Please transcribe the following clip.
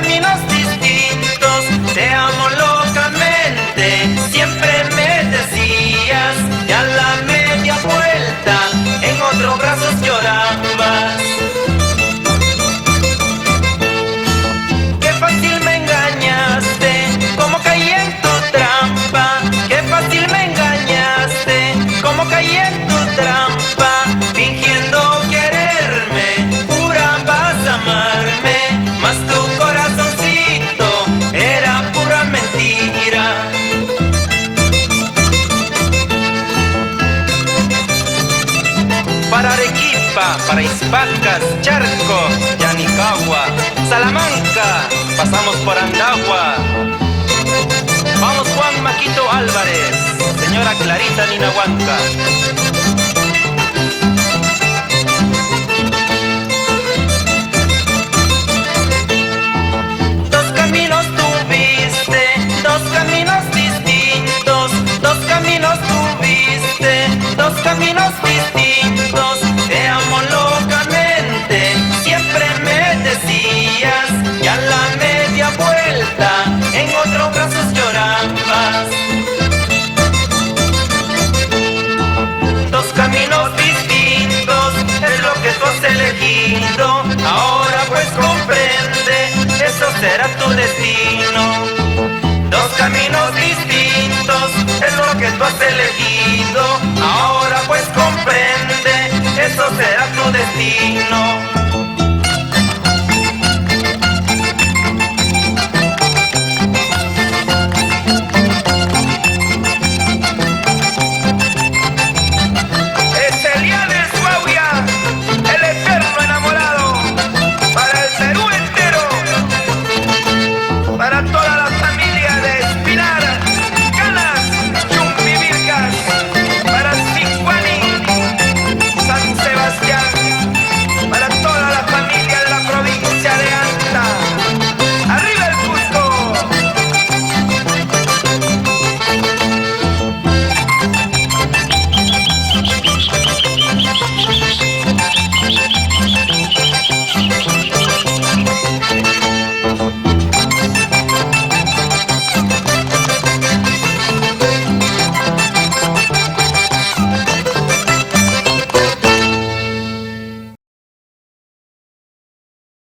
caminos distintos, te amo locamente, siempre me decías, y a la media vuelta, en otros brazos llorabas. Qué fácil me engañaste, cómo caí en tu trampa, qué fácil me engañaste, cómo caí en tu trampa, fingiendo quererme, jurabas amarme, mas tu corazoncito era pura mentira. Para Arequipa, para Ispacas, Charco, Yanicagua, Salamanca, pasamos por Andagua. Vamos Juan Maquito Álvarez, señora Clarita Ninahuanca. Dos caminos tuviste, dos caminos distintos, dos caminos tuviste, dos caminos distintos, te amo locamente, siempre me decías, y a la media vuelta, en otros brazos llorabas. Dos caminos distintos, es lo que tú has elegido, ahora pues comprende, eso será tu destino. Dos caminos distintos, es lo que tú has elegido, ahora pues comprende, eso será tu destino.